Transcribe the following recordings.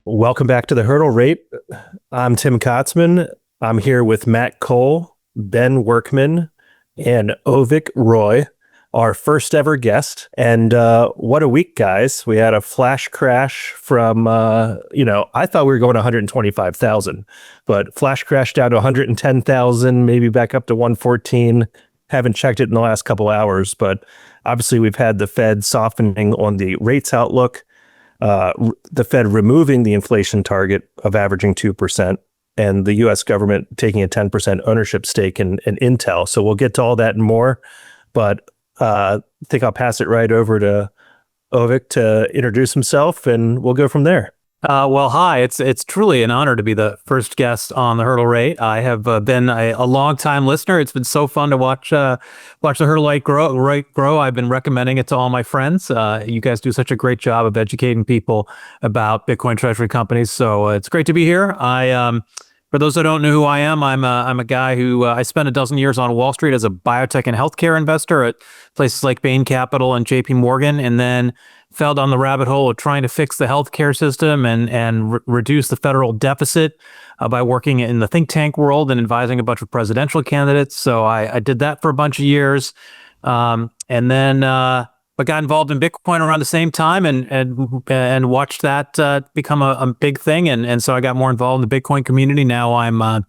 Welcome back to the Hurdle Rate. I'm Tim Kotzman. I'm here with Matt Cole, Ben Workman, and Ovik Roy, our first ever guest. And what a week, guys. We had a flash crash from, I thought we were going to 125,000, but flash crash down to 110,000, maybe back up to 114. Haven't checked it in the last couple hours, but obviously we've had the Fed softening on the rates outlook. The Fed removing the inflation target of averaging 2%, and the U.S. government taking a 10% ownership stake in Intel. So we'll get to all that and more, but I think I'll pass it right over to Ovik to introduce himself, and we'll go from there. Well, hi. It's truly an honor to be the first guest on the Hurdle Rate. I have been a long-time listener. It's been so fun to watch the Hurdle Rate grow. I've been recommending it to all my friends. You guys do such a great job of educating people about Bitcoin Treasury companies. So it's great to be here. For those that don't know who I am, I'm a guy who I spent a dozen years on Wall Street as a biotech and healthcare investor at places like Bain Capital and J.P. Morgan, and then fell down the rabbit hole of trying to fix the healthcare system and reduce the federal deficit by working in the think tank world and advising a bunch of presidential candidates. So I did that for a bunch of years, and then but got involved in Bitcoin around the same time and watched that become a big thing. And so I got more involved in the Bitcoin community. Now I'm on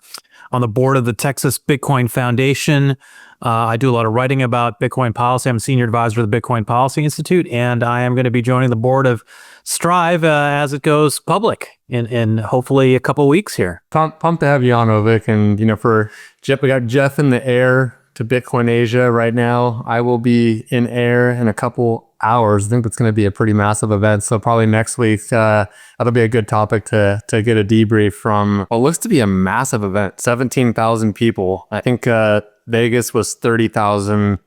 the board of the Texas Bitcoin Foundation. I do a lot of writing about Bitcoin policy. I'm a senior advisor to the Bitcoin Policy Institute, and I am going to be joining the board of Strive as it goes public in hopefully a couple of weeks here. Pumped to have you on, Ovik. And, for Jeff, we got Jeff in the air to Bitcoin Asia right now. I will be in air in a couple hours. I think that's going to be a pretty massive event. So probably next week, that'll be a good topic to get a debrief from what looks to be a massive event. 17,000 people. I think Vegas was 30,000. I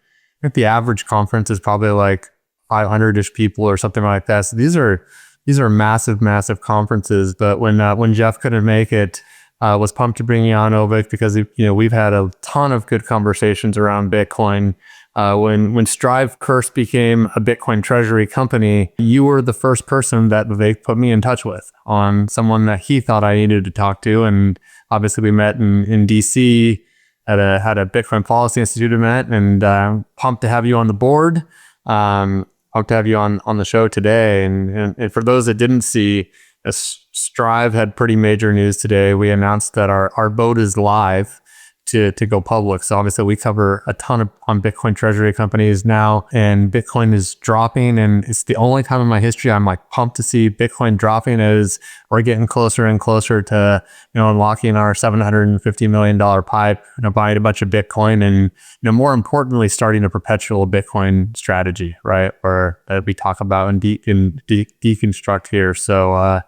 think the average conference is probably like 500-ish people or something like that. So these are massive conferences. But when Jeff couldn't make it, was pumped to bring you on, Ovik, because we've had a ton of good conversations around Bitcoin. When Strive first became a Bitcoin Treasury company, you were the first person that Vivek put me in touch with on someone that he thought I needed to talk to. And obviously we met in DC at a Bitcoin Policy Institute event, and pumped to have you on the board. Pumped to have you on the show today. And for those that didn't see, Strive had pretty major news today. We announced that our boat is live to go public. So obviously we cover a ton on Bitcoin Treasury companies now, and Bitcoin is dropping. And it's the only time in my history I'm like pumped to see Bitcoin dropping, as we're getting closer and closer to, unlocking our $750 million pipe, buying a bunch of Bitcoin, and, more importantly, starting a perpetual Bitcoin strategy, right? Where we talk about and deconstruct here. So,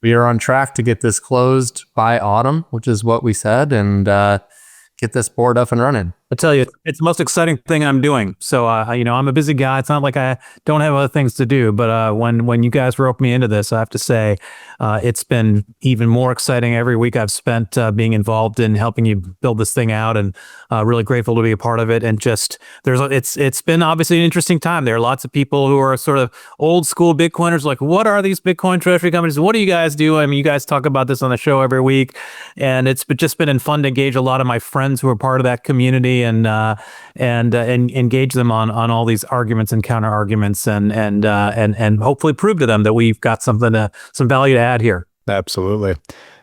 we are on track to get this closed by autumn, which is what we said, and get this board up and running. I tell you, it's the most exciting thing I'm doing. So, I'm a busy guy. It's not like I don't have other things to do. But when you guys rope me into this, I have to say, it's been even more exciting every week I've spent being involved in helping you build this thing out, and really grateful to be a part of it. And just it's been obviously an interesting time. There are lots of people who are sort of old school Bitcoiners, like, what are these Bitcoin Treasury companies? What do you guys do? I mean, you guys talk about this on the show every week, and it's just been fun to engage a lot of my friends who are part of that community, and engage them on all these arguments and counter arguments, and hopefully prove to them that we've got some value to add here. Absolutely.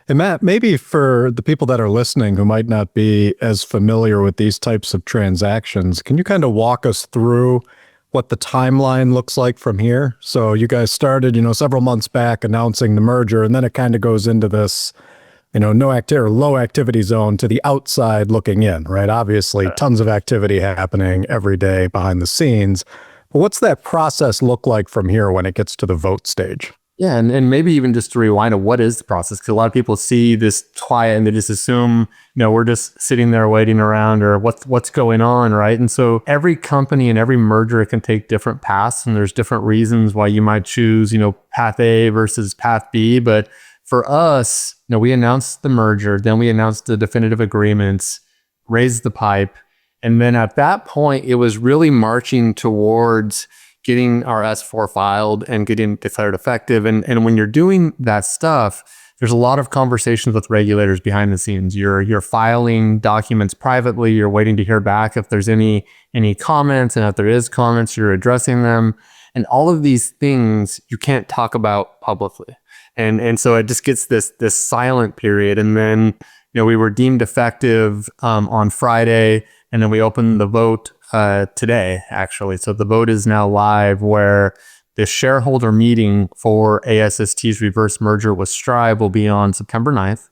And Matt, maybe for the people that are listening who might not be as familiar with these types of transactions, can you kind of walk us through what the timeline looks like from here? So you guys started, several months back announcing the merger, and then it kind of goes into this no activity or low activity zone to the outside looking in, right? Obviously, tons of activity happening every day behind the scenes. But what's that process look like from here when it gets to the vote stage? Yeah, and maybe even just to rewind, what is the process? Because a lot of people see this quiet and they just assume, we're just sitting there waiting around, or what's going on, right? And so every company and every merger, it can take different paths, and there's different reasons why you might choose, path A versus path B. But for us, we announced the merger, then we announced the definitive agreements, raised the pipe, and then at that point, it was really marching towards getting our S4 filed and getting declared effective. And when you're doing that stuff, there's a lot of conversations with regulators behind the scenes. You're filing documents privately. You're waiting to hear back if there's any comments, and if there is comments, you're addressing them. And all of these things you can't talk about publicly. And so it just gets this silent period. And then, we were deemed effective on Friday, and then we opened the vote today, actually. So the vote is now live, where the shareholder meeting for ASST's reverse merger with Strive will be on September 9th.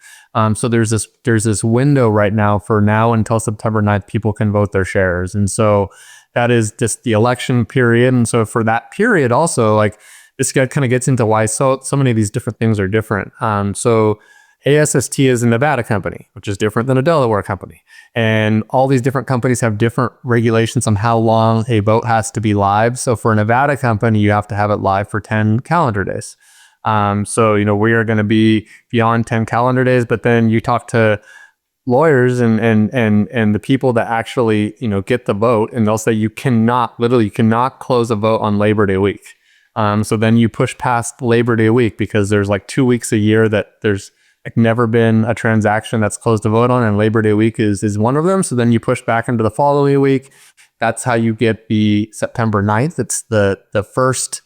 So there's this window right now for now until September 9th, people can vote their shares. And so that is just the election period. And so for that period also, like, this kind of gets into why so many of these different things are different. So ASST is a Nevada company, which is different than a Delaware company. And all these different companies have different regulations on how long a vote has to be live. So for a Nevada company, you have to have it live for 10 calendar days. So, we are going to be beyond 10 calendar days, but then you talk to lawyers and the people that actually, get the vote, and they'll say you cannot close a vote on Labor Day week. So then you push past Labor Day week, because there's like 2 weeks a year that there's never been a transaction that's closed a vote on, and Labor Day week is one of them. So then you push back into the following week. That's how you get the September 9th. It's the first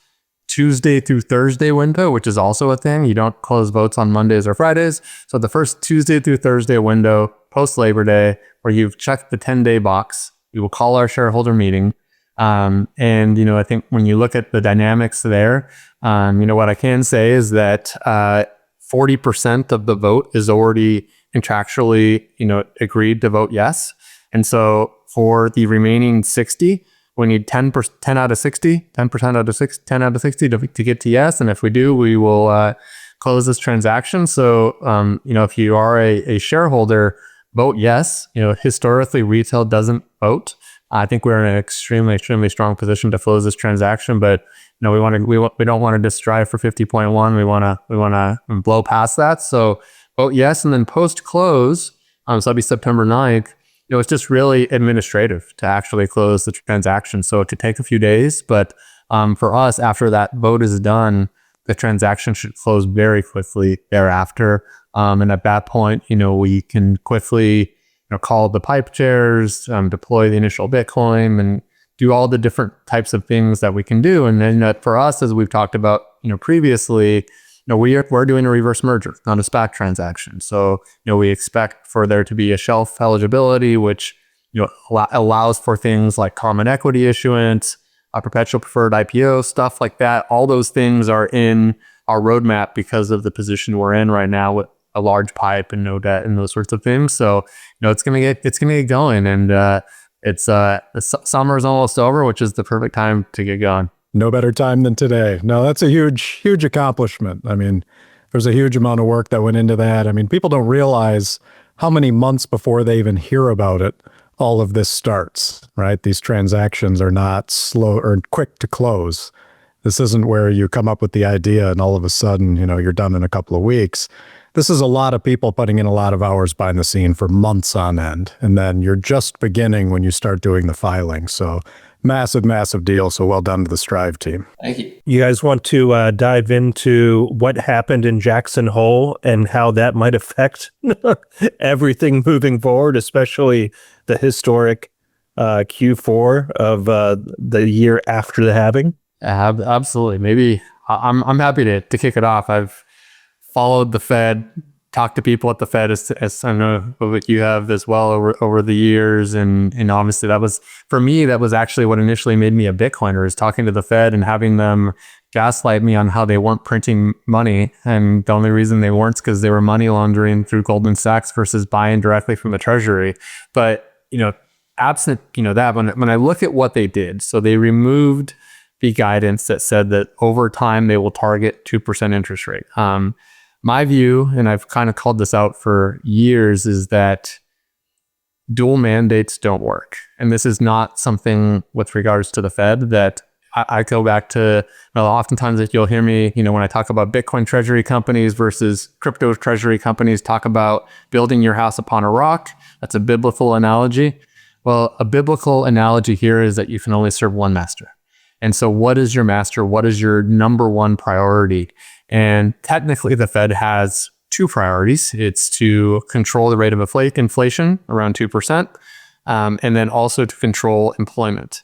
Tuesday through Thursday window, which is also a thing. You don't close votes on Mondays or Fridays. So the first Tuesday through Thursday window post Labor Day, where you've checked the 10-day box, we will call our shareholder meeting. And, I think when you look at the dynamics there, what I can say is that 40% of the vote is already contractually, agreed to vote yes. And so for the remaining 60, we need 10 out of 60 to get to yes. And if we do, we will close this transaction. So, if you are a shareholder, vote yes. Historically, retail doesn't vote. I think we're in an extremely, extremely strong position to close this transaction, but we don't want to just strive for 50.1. We want to blow past that. So vote yes, and then post close. So that'll be September 9th. It's just really administrative to actually close the transaction. So it could take a few days, but for us, after that vote is done, the transaction should close very quickly thereafter. And at that point, we can quickly call the pipe chairs, deploy the initial Bitcoin, and do all the different types of things that we can do. And then for us, as we've talked about, previously, we're doing a reverse merger, not a SPAC transaction. So, we expect for there to be a shelf eligibility, which, allows for things like common equity issuance, a perpetual preferred IPO, stuff like that. All those things are in our roadmap because of the position we're in right now with a large pipe and no debt and those sorts of things. So, it's gonna get going, and the summer's almost over, which is the perfect time to get going. No better time than today. No, that's a huge, huge accomplishment. I mean, there's a huge amount of work that went into that. I mean, people don't realize how many months before they even hear about it, all of this starts, right? These transactions are not slow or quick to close. This isn't where you come up with the idea and all of a sudden, you're done in a couple of weeks. This is a lot of people putting in a lot of hours behind the scene for months on end. And then you're just beginning when you start doing the filing. So massive, massive deal. So well done to the Strive team. Thank you. You guys want to dive into what happened in Jackson Hole and how that might affect everything moving forward, especially the historic Q4 of the year after the halving? Absolutely. Maybe I'm happy to kick it off. I've followed the Fed, talked to people at the Fed, as I know Ovik, you have as well over the years, and obviously that was, for me, that was actually what initially made me a Bitcoiner, is talking to the Fed and having them gaslight me on how they weren't printing money, and the only reason they weren't is because they were money laundering through Goldman Sachs versus buying directly from the Treasury. But absent that, when I look at what they did, so they removed the guidance that said that over time they will target 2% interest rate. My view, and I've kind of called this out for years, is that dual mandates don't work. And this is not something with regards to the Fed that I go back to. Oftentimes that you'll hear me, when I talk about Bitcoin treasury companies versus crypto treasury companies, talk about building your house upon a rock. That's a biblical analogy. Well, a biblical analogy here is that you can only serve one master. And so what is your master? What is your number one priority? And technically the Fed has two priorities. It's to control the rate of inflation around 2%, and then also to control employment.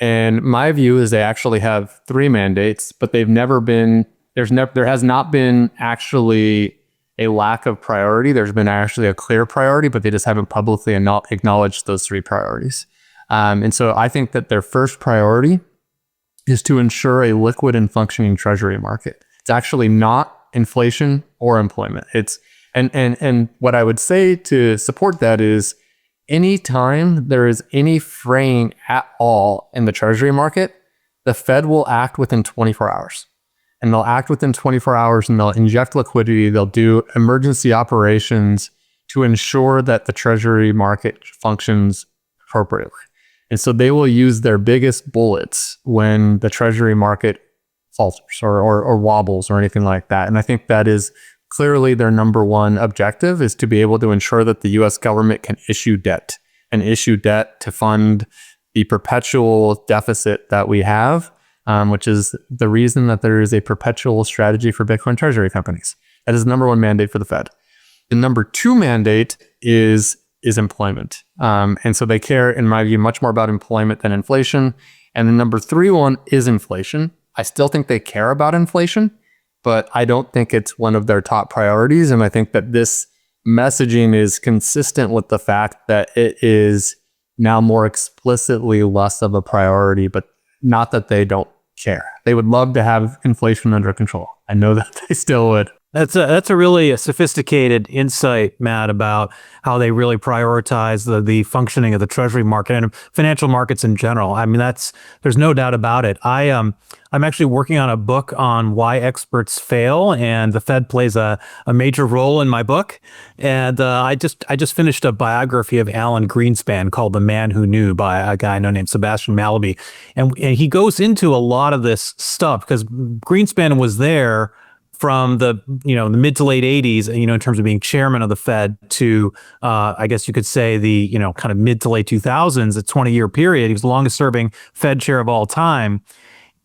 And my view is they actually have three mandates, but there has not been actually a lack of priority. There's been actually a clear priority, but they just haven't publicly acknowledged those three priorities. And so I think that their first priority is to ensure a liquid and functioning treasury market. It's actually not inflation or employment. And what I would say to support that is anytime there is any fraying at all in the treasury market, the Fed will act within 24 hours. And they'll act within 24 hours and they'll inject liquidity. They'll do emergency operations to ensure that the treasury market functions appropriately. And so they will use their biggest bullets when the treasury market falters or wobbles or anything like that. And I think that is clearly their number one objective, is to be able to ensure that the US government can issue debt to fund the perpetual deficit that we have, which is the reason that there is a perpetual strategy for Bitcoin treasury companies. That is the number one mandate for the Fed. The number two mandate is employment. And so they care, in my view, much more about employment than inflation. And the number three one is inflation. I still think they care about inflation, but I don't think it's one of their top priorities. And I think that this messaging is consistent with the fact that it is now more explicitly less of a priority, but not that they don't care. They would love to have inflation under control. I know that they still would. That's a really sophisticated insight, Matt, about how they really prioritize the functioning of the treasury market and financial markets in general. I mean, there's no doubt about it. I'm actually working on a book on why experts fail, and the Fed plays a major role in my book. And I just finished a biography of Alan Greenspan called "The Man Who Knew" by a guy named Sebastian Mallaby, and he goes into a lot of this stuff because Greenspan was there from the mid to late 80s, in terms of being chairman of the Fed, to I guess you could say the kind of mid to late 2000s, a 20-year period. He was the longest serving Fed chair of all time,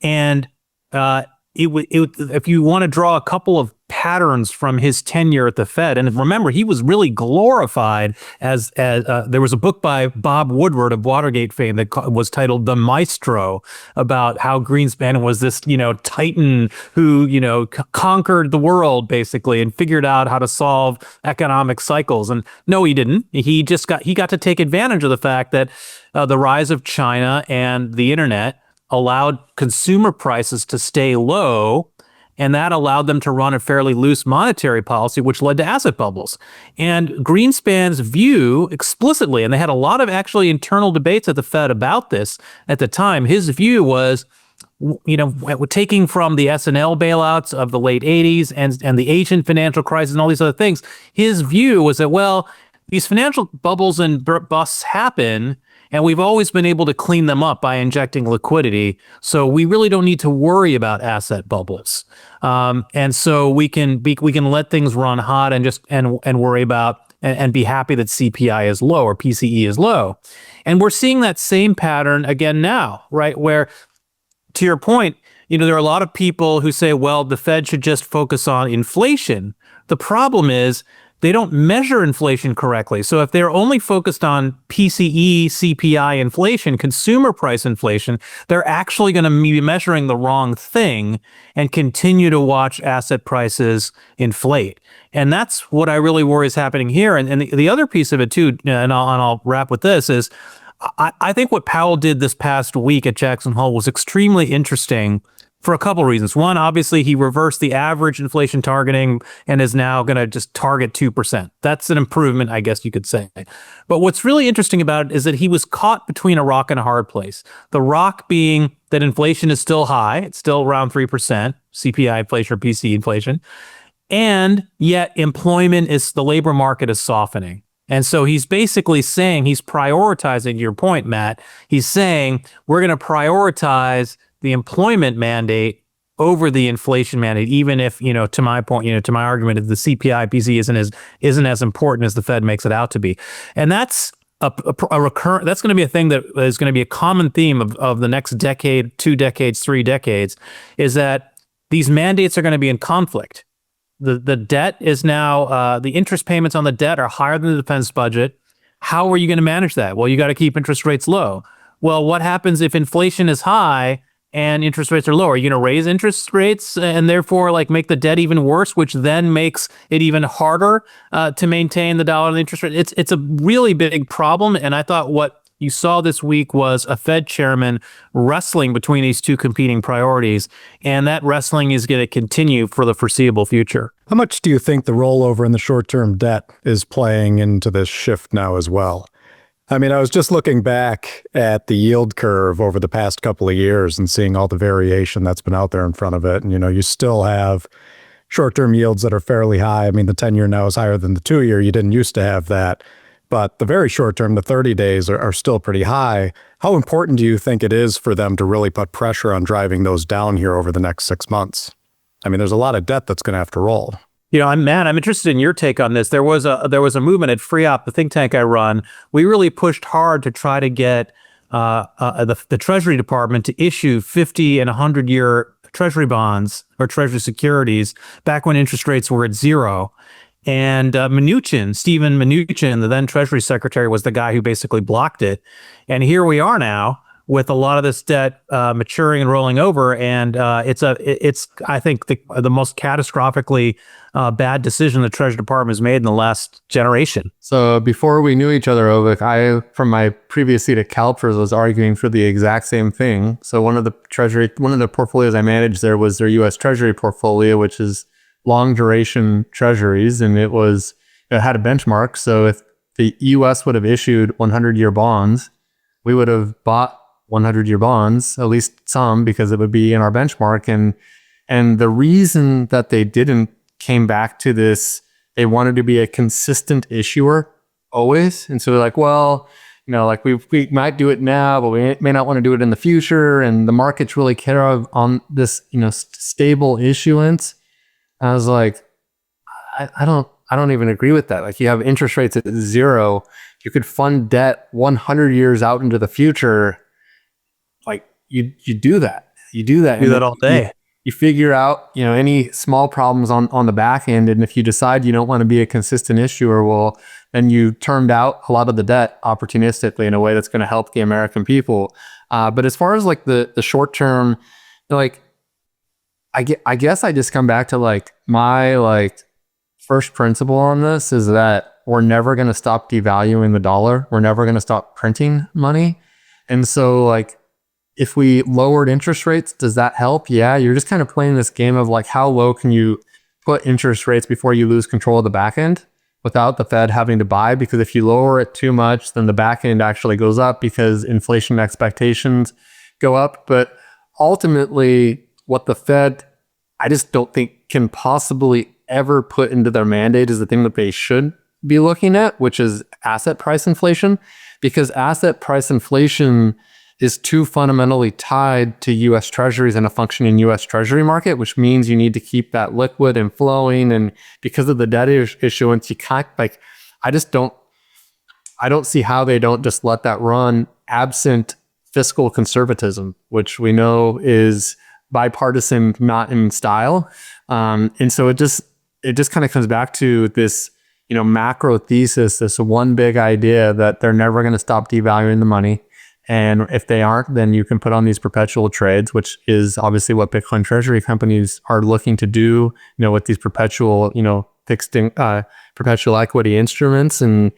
and if you want to draw a couple of patterns from his tenure at the Fed, and remember, he was really glorified as there was a book by Bob Woodward of Watergate fame that was titled "The Maestro," about how Greenspan was this titan who conquered the world basically and figured out how to solve economic cycles. And no, he didn't. He got to take advantage of the fact that the rise of China and the internet allowed consumer prices to stay low, and that allowed them to run a fairly loose monetary policy, which led to asset bubbles. And Greenspan's view explicitly, and they had a lot of actually internal debates at the Fed about this at the time, his view was, taking from the S&L bailouts of the late 80s and the Asian financial crisis and all these other things, his view was that, well, these financial bubbles and busts happen, and we've always been able to clean them up by injecting liquidity. So we really don't need to worry about asset bubbles. And so we can let things run hot and just and worry about and be happy that CPI is low or PCE is low. And we're seeing that same pattern again now, right? Where, to your point, there are a lot of people who say, well, the Fed should just focus on inflation. The problem is, they don't measure inflation correctly. So if they're only focused on PCE, CPI inflation, consumer price inflation, they're actually going to be measuring the wrong thing and continue to watch asset prices inflate. And that's what I really worry is happening here. And the other piece of it too, and I'll wrap with this, is I think what Powell did this past week at Jackson Hole was extremely interesting for a couple of reasons. One, obviously, he reversed the average inflation targeting and is now going to just target 2%. That's an improvement, I guess you could say. But what's really interesting about it is that he was caught between a rock and a hard place. The rock being that inflation is still high. It's still around 3%, CPI inflation or PCE inflation. And yet the labor market is softening. And so he's basically saying, he's prioritizing, your point, Matt, he's saying we're going to prioritize the employment mandate over the inflation mandate, even if, to my point, to my argument, the CPI PCE isn't as important as the Fed makes it out to be. And that's a recurrent, that's going to be a thing that is going to be a common theme of the next decade, 2 decades, 3 decades, is that these mandates are going to be in conflict. The debt is now, the interest payments on the debt are higher than the defense budget. How are you going to manage that? Well, you got to keep interest rates low. Well, what happens if inflation is high and interest rates are low? Are you going to raise interest rates and therefore like make the debt even worse, which then makes it even harder to maintain the dollar and the interest rate? It's a really big problem. And I thought what you saw this week was a Fed chairman wrestling between these two competing priorities, and that wrestling is going to continue for the foreseeable future. How much do you think the rollover in the short-term debt is playing into this shift now as well? I mean, I was just looking back at the yield curve over the past couple of years and seeing all the variation that's been out there in front of it. And, you still have short-term yields that are fairly high. I mean, the 10-year now is higher than the 2-year. You didn't used to have that. But the very short term, the 30 days are still pretty high. How important do you think it is for them to really put pressure on driving those down here over the next 6 months? I mean, there's a lot of debt that's going to have to roll. I'm interested in your take on this. There was a movement at FreeOp, the think tank I run. We really pushed hard to try to get the Treasury Department to issue 50 and 100-year Treasury bonds or Treasury securities back when interest rates were at zero. And Stephen Mnuchin, the then Treasury Secretary, was the guy who basically blocked it. And here we are now with a lot of this debt maturing and rolling over. And it's I think the most catastrophically bad decision the Treasury Department has made in the last generation. So before we knew each other, Ovik, I, from my previous seat at CalPERS, was arguing for the exact same thing. So one of the portfolios I managed there was their U.S. Treasury portfolio, which is long duration treasuries, and it had a benchmark. So if the US would have issued 100-year bonds, we would have bought 100-year bonds, at least some, because it would be in our benchmark. And the reason that they didn't came back to this, they wanted to be a consistent issuer always. And so they're like, well, like we might do it now, but we may not want to do it in the future. And the markets really care on this, stable issuance. I was like, I don't even agree with that. Like, you have interest rates at zero. You could fund debt 100 years out into the future. Like, you do that. You do that. Do that all day. You figure out, any small problems on the back end. And if you decide you don't want to be a consistent issuer, well, then you turned out a lot of the debt opportunistically in a way that's going to help the American people. But as far as like the short term, like, I guess I just come back to like my first principle on this is that we're never going to stop devaluing the dollar. We're never going to stop printing money. And so like, if we lowered interest rates, does that help? Yeah, you're just kind of playing this game of like, how low can you put interest rates before you lose control of the back end without the Fed having to buy? Because if you lower it too much, then the back end actually goes up because inflation expectations go up. But ultimately, what the Fed, I just don't think can possibly ever put into their mandate is the thing that they should be looking at, which is asset price inflation, because asset price inflation is too fundamentally tied to U.S. Treasuries and a functioning U.S. Treasury market, which means you need to keep that liquid and flowing. And because of the debt issuance, you can't I don't see how they don't just let that run absent fiscal conservatism, which we know is bipartisan, not in style. And so it just kind of comes back to this, macro thesis, this one big idea that they're never going to stop devaluing the money. And if they aren't, then you can put on these perpetual trades, which is obviously what Bitcoin treasury companies are looking to do, with these perpetual, perpetual equity instruments. And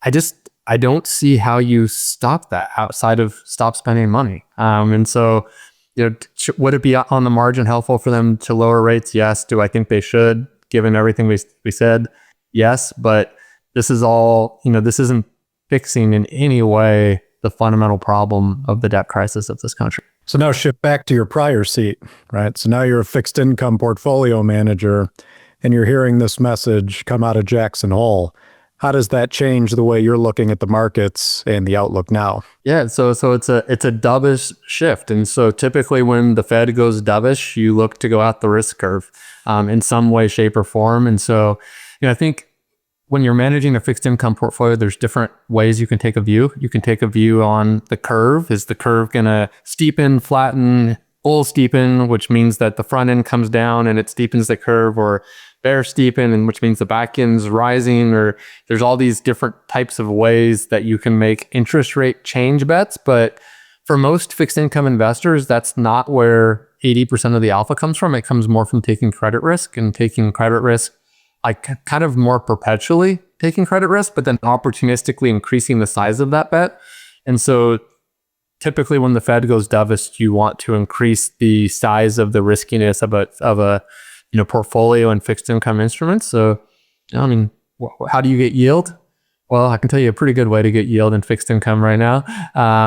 I don't see how you stop that outside of stop spending money. And so, would it be on the margin helpful for them to lower rates? Yes. Do I think they should, given everything we said? Yes. But this is all, this isn't fixing in any way the fundamental problem of the debt crisis of this country. So now shift back to your prior seat, right? So now you're a fixed income portfolio manager and you're hearing this message come out of Jackson Hole. How does that change the way you're looking at the markets and the outlook now? Yeah, so it's a dovish shift. And so typically when the Fed goes dovish, you look to go out the risk curve in some way, shape, or form. And so, I think when you're managing a fixed income portfolio, there's different ways you can take a view. You can take a view on the curve. Is the curve going to steepen, flatten, bull steepen, which means that the front end comes down and it steepens the curve, or bear steepen, and which means the back end's rising, or there's all these different types of ways that you can make interest rate change bets. But for most fixed income investors, that's not where 80% of the alpha comes from. It comes more from taking credit risk, and taking credit risk, like kind of more perpetually taking credit risk, but then opportunistically increasing the size of that bet. And so typically when the Fed goes dovish, you want to increase the size of the riskiness of a portfolio and fixed income instruments. So, I mean, how do you get yield? Well, I can tell you a pretty good way to get yield in fixed income right now.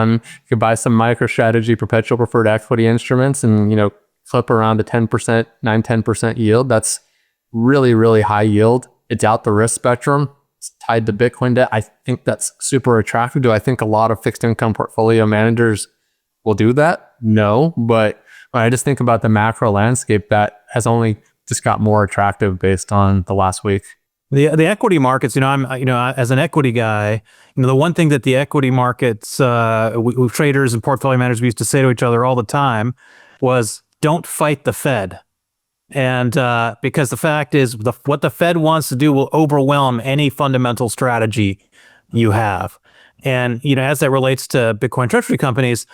You could buy some MicroStrategy perpetual preferred equity instruments and, flip around to 10%, 9-10% yield. That's really, really high yield. It's out the risk spectrum. It's tied to Bitcoin debt. I think that's super attractive. Do I think a lot of fixed income portfolio managers will do that? No, but when I just think about the macro landscape, that has only just got more attractive based on the last week. The equity markets, I'm as an equity guy, the one thing that the equity markets, traders and portfolio managers used to say to each other all the time was, don't fight the Fed. And because the fact is, what the Fed wants to do will overwhelm any fundamental strategy you have. And, as that relates to Bitcoin Treasury companies,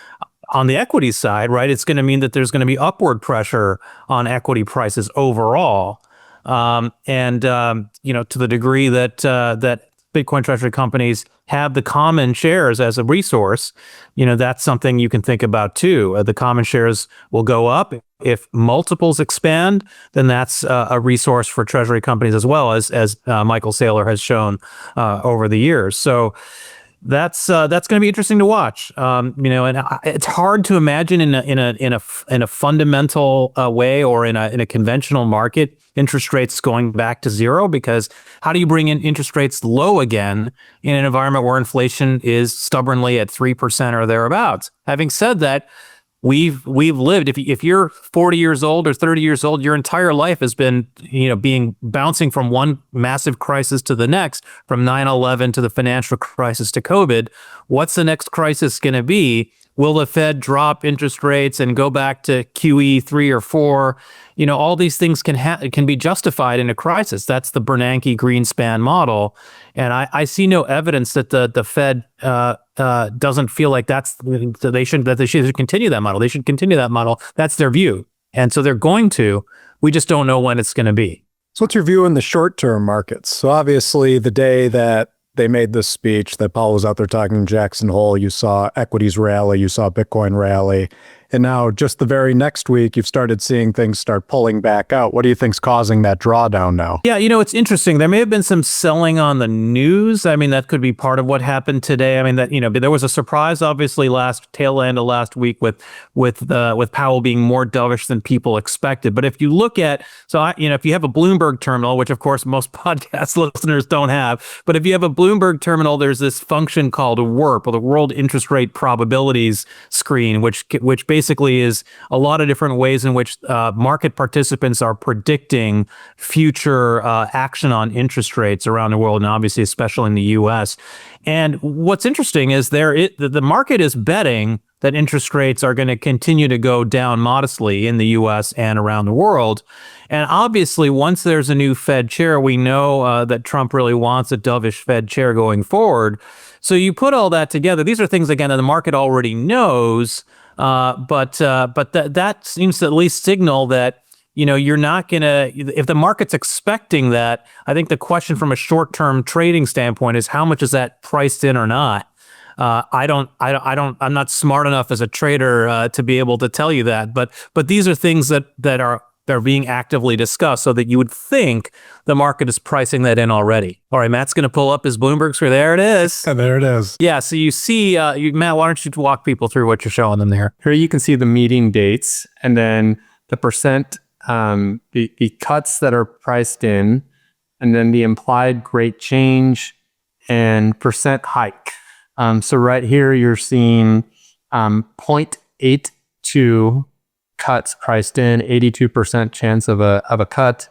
on the equity side, right, it's going to mean that there's going to be upward pressure on equity prices overall. To the degree that Bitcoin Treasury companies have the common shares as a resource, that's something you can think about too. The common shares will go up. If multiples expand, then that's a resource for Treasury companies as well, as Michael Saylor has shown over the years. So that's going to be interesting to watch. And it's hard to imagine in a fundamental way, or in a conventional market, interest rates going back to zero, because how do you bring in interest rates low again in an environment where inflation is stubbornly at 3% or thereabouts? Having said that, we've lived, if you're 40 years old or 30 years old, your entire life has been, bouncing from one massive crisis to the next, from 9/11 to the financial crisis to COVID. What's the next crisis going to be? Will the Fed drop interest rates and go back to QE 3 or 4? All these things can be justified in a crisis. That's the Bernanke-Greenspan model. And I see no evidence that the Fed doesn't feel like they should continue that model. They should continue that model. That's their view. And so they're going to. We just don't know when it's going to be. So what's your view in the short-term markets? So obviously the day that they made this speech that Paul was out there talking in Jackson Hole, you saw equities rally, you saw Bitcoin rally. And now just the very next week, you've started seeing things start pulling back out. What do you think's causing that drawdown now? Yeah, it's interesting. There may have been some selling on the news. I mean, that could be part of what happened today. I mean, there was a surprise, obviously, tail end of last week with Powell being more dovish than people expected. But if you look at, if you have a Bloomberg terminal, which of course most podcast listeners don't have, but if you have a Bloomberg terminal, there's this function called WIRP, or the World Interest Rate Probabilities screen, which basically is a lot of different ways in which market participants are predicting future action on interest rates around the world, and obviously especially in the U.S. And what's interesting is the market is betting that interest rates are going to continue to go down modestly in the U.S. and around the world. And obviously, once there's a new Fed chair, we know that Trump really wants a dovish Fed chair going forward. So you put all that together. These are things, again, that the market already knows. But that seems to at least signal that, you're not going to, if the market's expecting that, I think the question from a short-term trading standpoint is, how much is that priced in or not? I'm not smart enough as a trader to be able to tell you that, but these are things that are being actively discussed, so that you would think the market is pricing that in already. All right, Matt's going to pull up his Bloomberg screen. There it is. And there it is. Yeah, so you see, Matt, why don't you walk people through what you're showing them there? Here you can see the meeting dates, and then the percent, the cuts that are priced in, and then the implied rate change and percent hike. So right here, you're seeing 0.82 cuts priced in, 82% chance of a cut.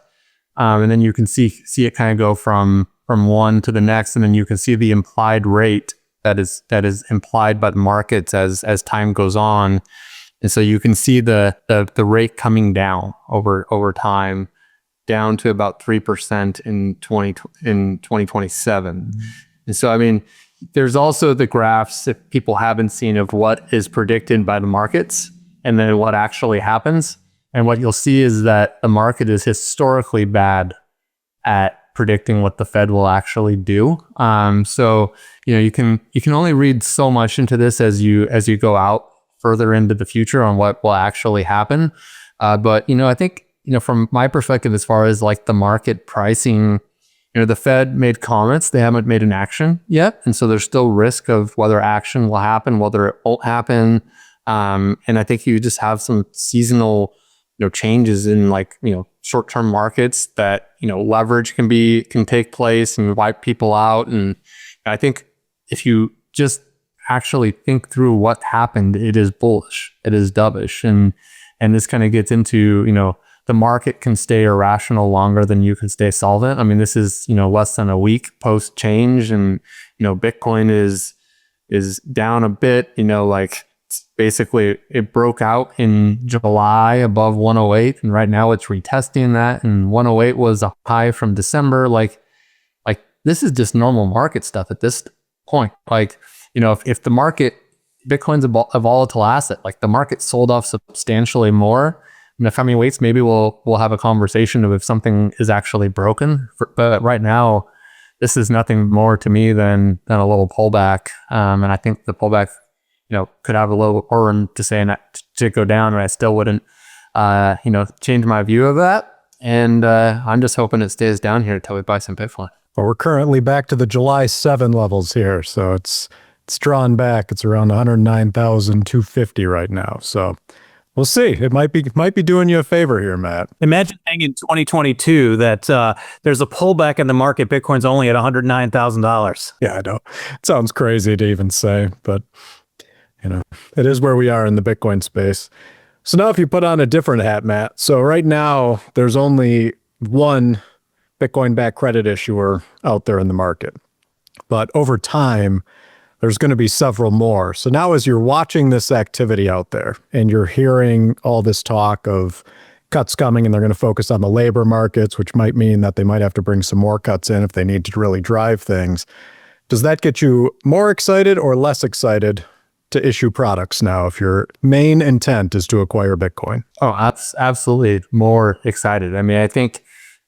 And then you can see it kind of go from from one to the next, and then you can see the implied rate that is implied by the markets as time goes on. And so you can see the rate coming down over time, down to about 3% in 2027. Mm-hmm. And so, I mean, there's also the graphs, if people haven't seen, of what is predicted by the markets and then what actually happens. And what you'll see is that the market is historically bad at predicting what the Fed will actually do. So, you can only read so much into this as you go out further into the future on what will actually happen. But, I think, from my perspective, as far as like the market pricing, the Fed made comments, they haven't made an action yet. And so there's still risk of whether action will happen, whether it won't happen. And I think you just have some seasonal, changes in like, short-term markets that, leverage can take place and wipe people out. And I think if you just actually think through what happened, it is bullish, it is dovish. And this kind of gets into, the market can stay irrational longer than you can stay solvent. I mean, this is, less than a week post change, and, Bitcoin is down a bit, like basically it broke out in July above 108. And right now it's retesting that. And 108 was a high from December. Like this is just normal market stuff at this point. Like, if the market, Bitcoin's a volatile asset, like the market sold off substantially more. And if Hemming waits, maybe we'll have a conversation of if something is actually broken. But right now, this is nothing more to me than a little pullback. And I think the pullback, could have a little room to say to go down, and I still wouldn't, change my view of that. And I'm just hoping it stays down here until we buy some Bitcoin. Well, we're currently back to the July 7 levels here, so it's drawn back. It's around 109,250 right now. So we'll see. It might be doing you a favor here, Matt. Imagine saying in 2022 that there's a pullback in the market. Bitcoin's only at $109,000. Yeah, I know. It sounds crazy to even say, but it is where we are in the Bitcoin space. So now if you put on a different hat, Matt. So right now there's only one Bitcoin-backed credit issuer out there in the market. But over time, there's going to be several more. So now as you're watching this activity out there and you're hearing all this talk of cuts coming, and they're going to focus on the labor markets, which might mean that they might have to bring some more cuts in if they need to really drive things. Does that get you more excited or less excited to issue products now if your main intent is to acquire Bitcoin? Oh, absolutely more excited. I mean, I think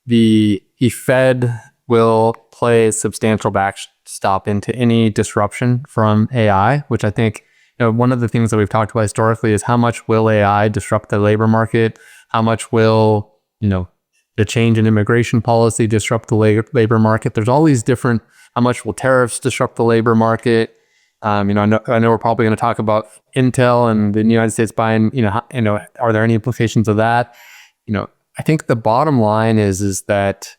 the Fed will play a substantial backstop into any disruption from AI, which I think, one of the things that we've talked about historically is how much will AI disrupt the labor market? How much will, the change in immigration policy disrupt the labor market? There's all these different, how much will tariffs disrupt the labor market? I know we're probably going to talk about Intel and the United States buying, are there any implications of that? I think the bottom line is that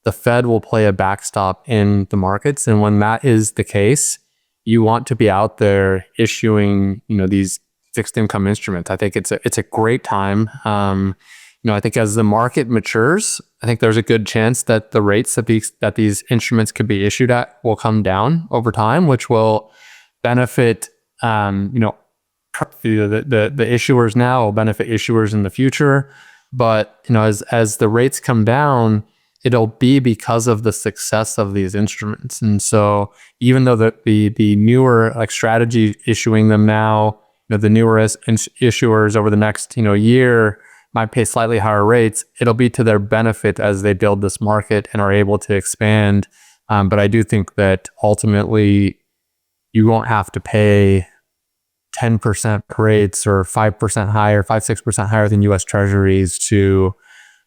the Fed will play a backstop in the markets. And when that is the case, you want to be out there issuing, these fixed income instruments. I think it's a great time. I think as the market matures, I think there's a good chance that the rates that these instruments could be issued at will come down over time, which will benefit, the issuers now, will benefit issuers in the future. But, as the rates come down, it'll be because of the success of these instruments. And so even though the newer strategy issuing them now, the newer issuers over the next, year might pay slightly higher rates, it'll be to their benefit as they build this market and are able to expand. But I do think that ultimately you won't have to pay 10% rates or 5% higher, 5-6% higher than US Treasuries to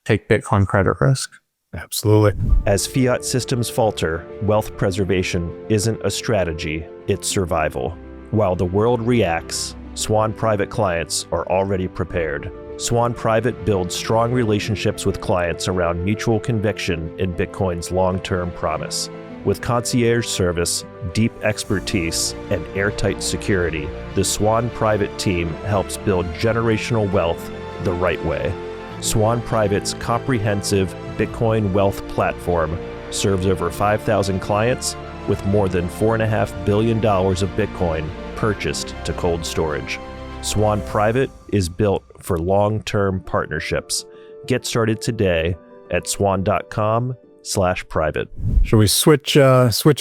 take Bitcoin credit risk. Absolutely. As fiat systems falter, wealth preservation isn't a strategy, it's survival. While the world reacts, Swan Private clients are already prepared. Swan Private builds strong relationships with clients around mutual conviction in Bitcoin's long-term promise. With concierge service, deep expertise, and airtight security, the Swan Private team helps build generational wealth the right way. Swan Private's comprehensive Bitcoin wealth platform serves over 5,000 clients with more than $4.5 billion of Bitcoin purchased to cold storage. Swan Private is built for long-term partnerships. Get started today at swan.com/private. Should we switch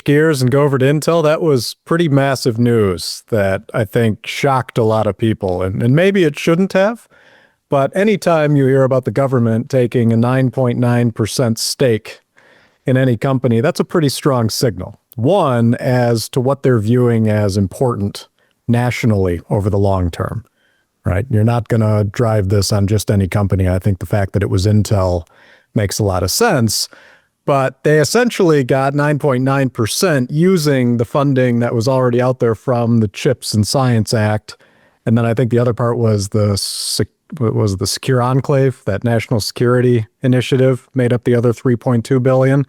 gears and go over to Intel? That was pretty massive news that I think shocked a lot of people, and maybe it shouldn't have. But anytime you hear about the government taking a 9.9% stake in any company, that's a pretty strong signal. One, as to what they're viewing as important nationally over the long term, right? You're not going to drive this on just any company. I think the fact that it was Intel makes a lot of sense. But they essentially got 9.9% using the funding that was already out there from the CHIPS and Science Act. And then I think the other part was the Secure Enclave, that national security initiative, made up the other $3.2 billion.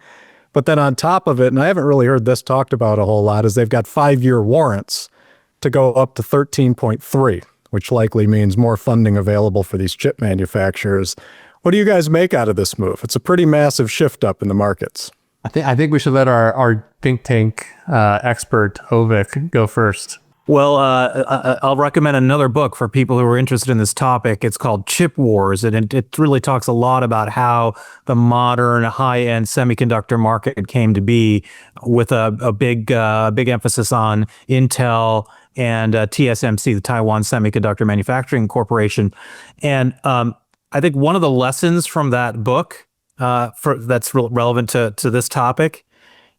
But then on top of it, and I haven't really heard this talked about a whole lot, is they've got 5-year warrants to go up to 13.3, which likely means more funding available for these chip manufacturers. What do you guys make out of this move? It's a pretty massive shift up in the markets. I think we should let our think tank expert Ovik go first. Well, I'll recommend another book for people who are interested in this topic. It's called Chip Wars, and it really talks a lot about how the modern high-end semiconductor market came to be, with a big emphasis on Intel and TSMC, the Taiwan Semiconductor Manufacturing Corporation. And I think one of the lessons from that book that's relevant to this topic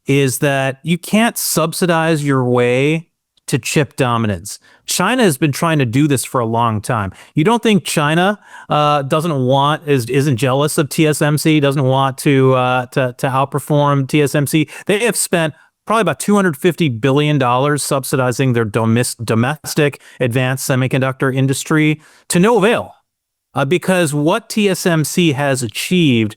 is that you can't subsidize your way to chip dominance. China has been trying to do this for a long time. You don't think China isn't jealous of TSMC, doesn't want to outperform TSMC? They have spent probably about $250 billion subsidizing their domestic advanced semiconductor industry to no avail. Because what TSMC has achieved,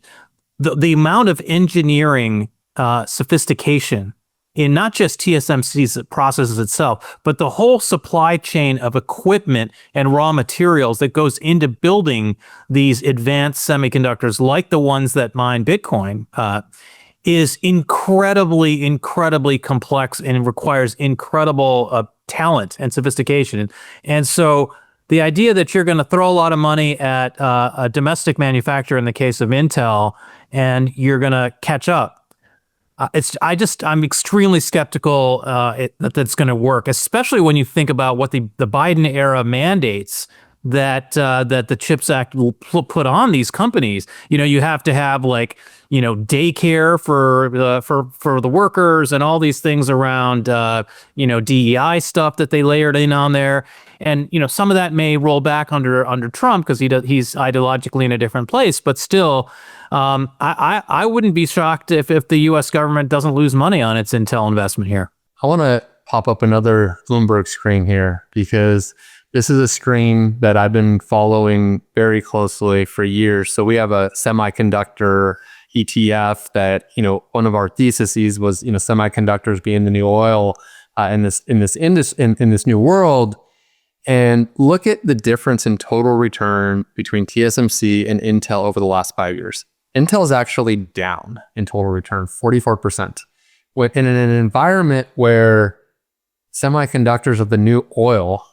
the amount of engineering sophistication in not just TSMC's processes itself, but the whole supply chain of equipment and raw materials that goes into building these advanced semiconductors, like the ones that mine Bitcoin, is incredibly complex and requires incredible talent and sophistication. And so the idea that you're going to throw a lot of money at a domestic manufacturer in the case of Intel, and you're going to catch up, I'm extremely skeptical that that's going to work, especially when you think about what the Biden era mandates that the CHIPS Act will put on these companies. You have to have daycare for the workers and all these things around DEI stuff that they layered in on there. And some of that may roll back under Trump because he's ideologically in a different place, but still. I wouldn't be shocked if the U.S. government doesn't lose money on its Intel investment here. I want to pop up another Bloomberg screen here because this is a screen that I've been following very closely for years. So we have a semiconductor ETF that, one of our theses was, semiconductors being the new oil in this new world. And look at the difference in total return between TSMC and Intel over the last 5 years. Intel is actually down in total return, 44%. In an environment where semiconductors are the new oil,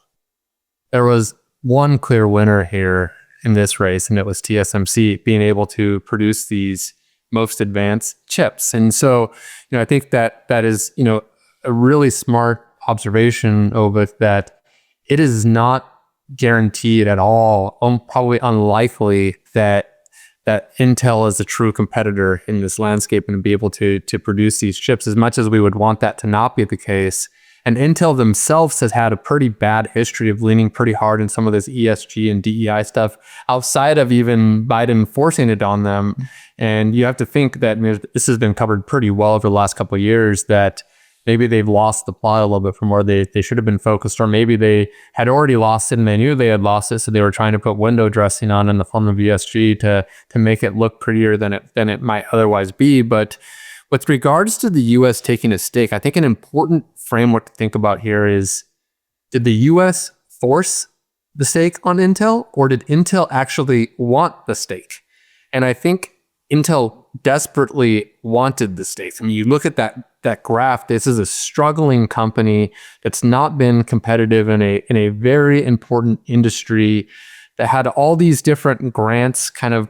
there was one clear winner here in this race, and it was TSMC being able to produce these most advanced chips. And so, I think that is, a really smart observation, Ovik, that it is not guaranteed at all, probably unlikely that Intel is a true competitor in this landscape and be able to produce these chips, as much as we would want that to not be the case. And Intel themselves has had a pretty bad history of leaning pretty hard in some of this ESG and DEI stuff outside of even Biden forcing it on them. And you have to think that this has been covered pretty well over the last couple of years, that maybe they've lost the plot a little bit from where they should have been focused, or maybe they had already lost it and they knew they had lost it, so they were trying to put window dressing on in the form of ESG to make it look prettier than it might otherwise be. But with regards to the U.S. taking a stake, I think an important framework to think about here is, did the U.S. force the stake on Intel, or did Intel actually want the stake? And I think Intel desperately wanted the stakes. I mean, you look at that graph, this is a struggling company that's not been competitive in a very important industry that had all these different grants, kind of,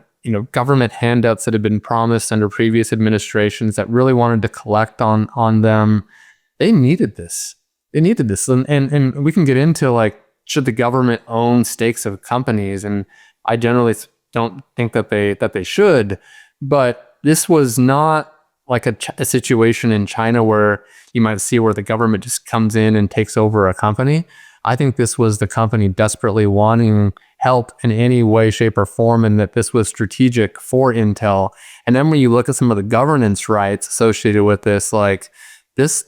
government handouts that had been promised under previous administrations that really wanted to collect on them. They needed this. And we can get into like, should the government own stakes of companies? And I generally don't think that they should, but this was not like a situation in China where you might see where the government just comes in and takes over a company. I think this was the company desperately wanting help in any way, shape, or form, and that this was strategic for Intel. And then when you look at some of the governance rights associated with this, like this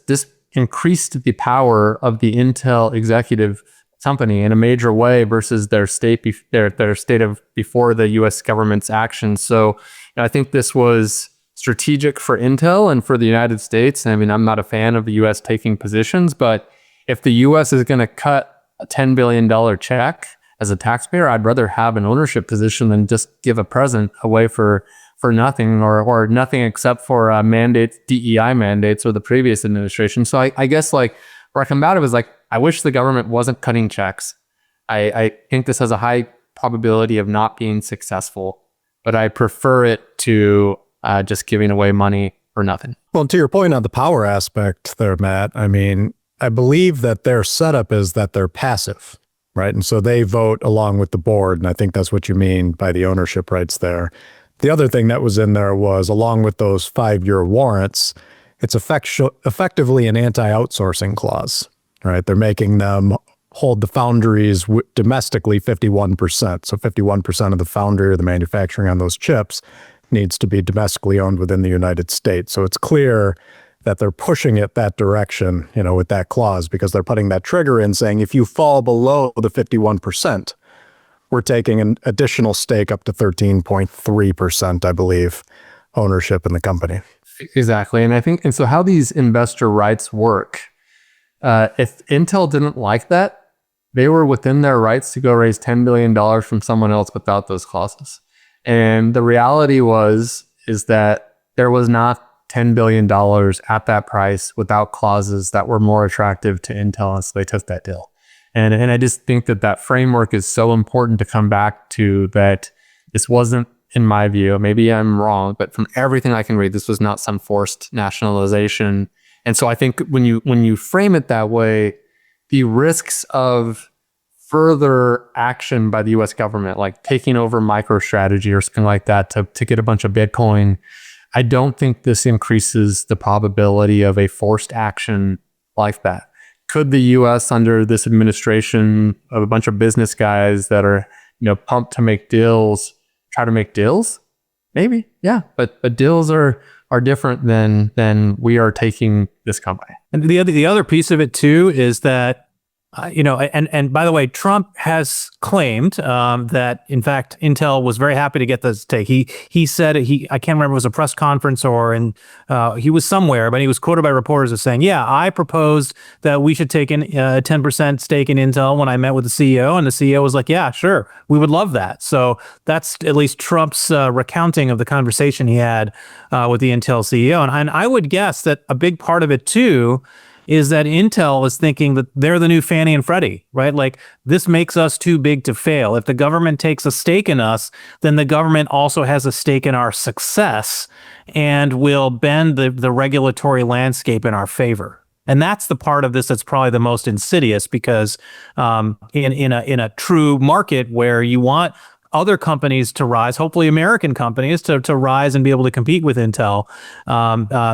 increased the power of the Intel executive company in a major way versus their state of before the U.S. government's actions. So I think this was strategic for Intel and for the United States. I mean, I'm not a fan of the U.S. taking positions, but if the U.S. is going to cut a $10 billion check as a taxpayer, I'd rather have an ownership position than just give a present away for nothing or nothing except for mandates, DEI mandates, or the previous administration. So I guess like where I come out of is like, I wish the government wasn't cutting checks. I think this has a high probability of not being successful, but I prefer it to just giving away money for nothing. Well, to your point on the power aspect there, Matt, I mean, I believe that their setup is that they're passive, right? And so they vote along with the board. And I think that's what you mean by the ownership rights there. The other thing that was in there was, along with those 5-year warrants, it's effectively an anti-outsourcing clause, right? They're making them hold the foundries domestically 51%. So 51% of the foundry or the manufacturing on those chips needs to be domestically owned within the United States. So it's clear that they're pushing it that direction, with that clause, because they're putting that trigger in saying, if you fall below the 51%, we're taking an additional stake up to 13.3%, I believe, ownership in the company. Exactly. And so how these investor rights work, if Intel didn't like that, they were within their rights to go raise $10 billion from someone else without those clauses. And the reality is that there was not $10 billion at that price without clauses that were more attractive to Intel, and so they took that deal. And I just think that framework is so important to come back to, that this wasn't, in my view, maybe I'm wrong, but from everything I can read, this was not some forced nationalization. And so I think when you frame it that way, the risks of further action by the US government, like taking over MicroStrategy or something like that to get a bunch of Bitcoin, I don't think this increases the probability of a forced action like that. Could the US under this administration of a bunch of business guys that are, pumped to make deals, try to make deals? Maybe, yeah. But deals are different than we are taking this company. And the other piece of it too is that and by the way, Trump has claimed that, in fact, Intel was very happy to get this take. He said, I can't remember if it was a press conference or he was somewhere, but he was quoted by reporters as saying, yeah, I proposed that we should take a 10% stake in Intel when I met with the CEO, and the CEO was like, yeah, sure, we would love that. So that's at least Trump's recounting of the conversation he had with the Intel CEO. And I would guess that a big part of it too is that Intel is thinking that they're the new Fannie and Freddie, right? Like, this makes us too big to fail. If the government takes a stake in us, then the government also has a stake in our success and will bend the regulatory landscape in our favor. And that's the part of this that's probably the most insidious, because in a true market where you want other companies to rise, hopefully American companies to rise and be able to compete with Intel,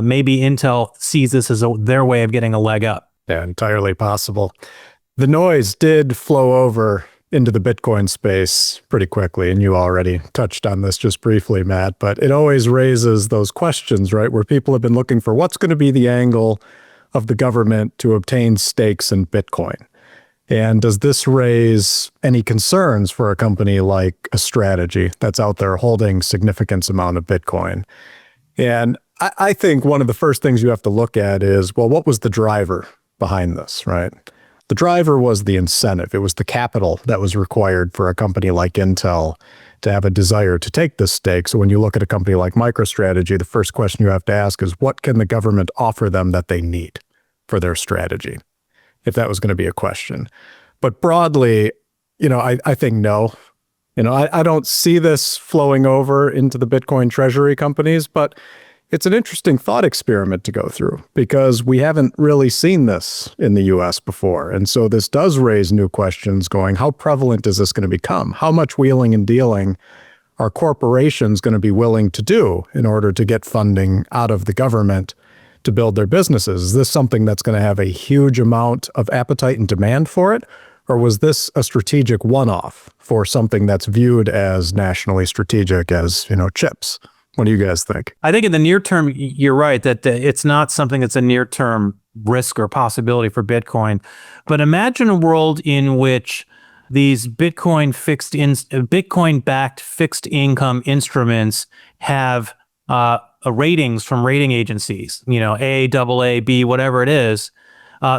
maybe Intel sees this as their way of getting a leg up. Yeah, entirely possible. The noise did flow over into the Bitcoin space pretty quickly, and you already touched on this just briefly, Matt, but it always raises those questions, right, where people have been looking for what's going to be the angle of the government to obtain stakes in Bitcoin. And does this raise any concerns for a company like a Strategy that's out there holding significant amount of Bitcoin? And I think one of the first things you have to look at is, well, what was the driver behind this, right? The driver was the incentive. It was the capital that was required for a company like Intel to have a desire to take this stake. So when you look at a company like MicroStrategy, the first question you have to ask is, what can the government offer them that they need for their strategy? If that was going to be a question. But broadly, I think no. I don't see this flowing over into the Bitcoin treasury companies, but it's an interesting thought experiment to go through because we haven't really seen this in the US before. And so this does raise new questions going, how prevalent is this going to become? How much wheeling and dealing are corporations going to be willing to do in order to get funding out of the government to build their businesses? Is this something that's going to have a huge amount of appetite and demand for it? Or was this a strategic one-off for something that's viewed as nationally strategic as, chips? What do you guys think? I think in the near term, you're right that it's not something that's a near-term risk or possibility for Bitcoin. But imagine a world in which these Bitcoin-backed fixed income instruments have ratings from rating agencies, A, AA, B, whatever it is.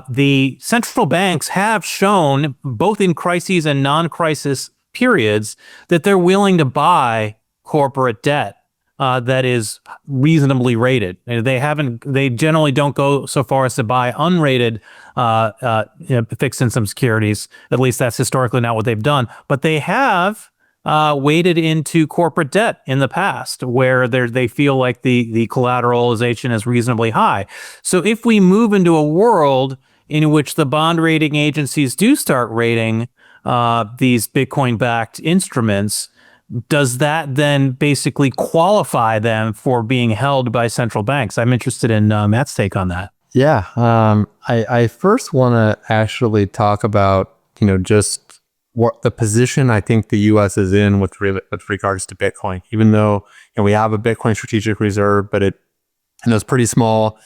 The central banks have shown, both in crises and non-crisis periods, that they're willing to buy corporate debt that is reasonably rated. They generally don't go so far as to buy unrated fixed income securities. At least that's historically not what they've done. But they have waded into corporate debt in the past, where they feel like the collateralization is reasonably high. So if we move into a world in which the bond rating agencies do start rating these Bitcoin-backed instruments, does that then basically qualify them for being held by central banks? I'm interested in Matt's take on that. Yeah. I first want to actually talk about, just what the position I think the U.S. is in with regards to Bitcoin, even though we have a Bitcoin strategic reserve, but it's pretty small.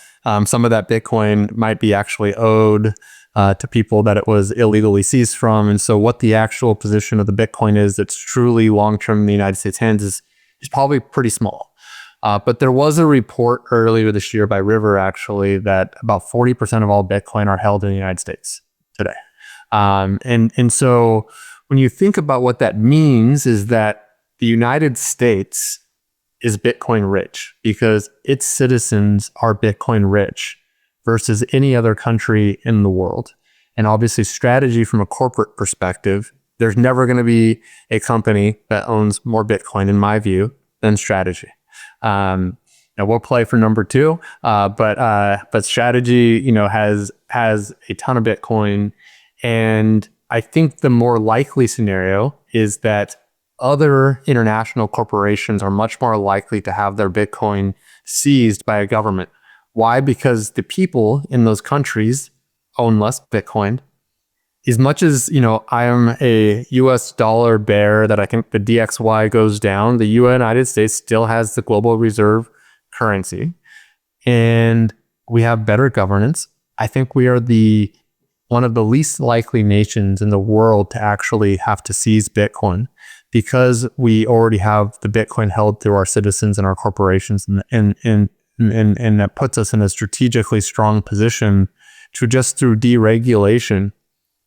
Some of that Bitcoin might be actually owed to people that it was illegally seized from. And so what the actual position of the Bitcoin is that's truly long-term in the United States hands is probably pretty small. But there was a report earlier this year by River, actually, that about 40% of all Bitcoin are held in the United States today. And so when you think about what that means is that the United States is Bitcoin rich because its citizens are Bitcoin rich versus any other country in the world. And obviously strategy from a corporate perspective, there's never going to be a company that owns more Bitcoin, in my view, than strategy. Now we'll play for number two, but strategy, has a ton of Bitcoin. And I think the more likely scenario is that other international corporations are much more likely to have their Bitcoin seized by a government. Why? Because the people in those countries own less Bitcoin. As much as, I am a US dollar bear that I think the DXY goes down, the United States still has the global reserve currency. And we have better governance. I think we are one of the least likely nations in the world to actually have to seize Bitcoin because we already have the Bitcoin held through our citizens and our corporations. And that puts us in a strategically strong position to just through deregulation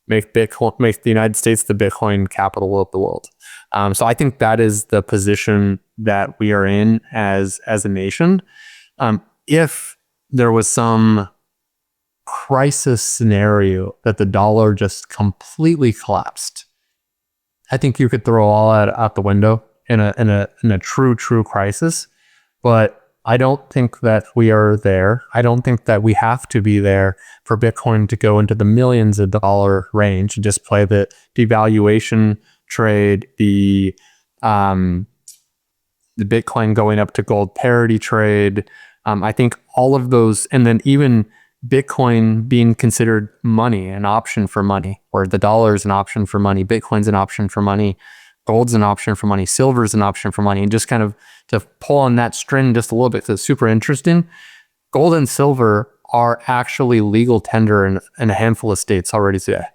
make the United States the Bitcoin capital of the world. So I think that is the position that we are in as a nation. If there was some crisis scenario that the dollar just completely collapsed, I think you could throw all that out the window in a true crisis. But I don't think that we are there. I don't think that we have to be there for Bitcoin to go into the millions of dollar range and just play the devaluation trade, the Bitcoin going up to gold parity trade. I think all of those, and then even Bitcoin being considered money, an option for money, or the dollar is an option for money, Bitcoin's an option for money, gold's an option for money, silver's an option for money, and just kind of to pull on that string just a little bit, because it's super interesting. Gold and silver are actually legal tender in a handful of states already today.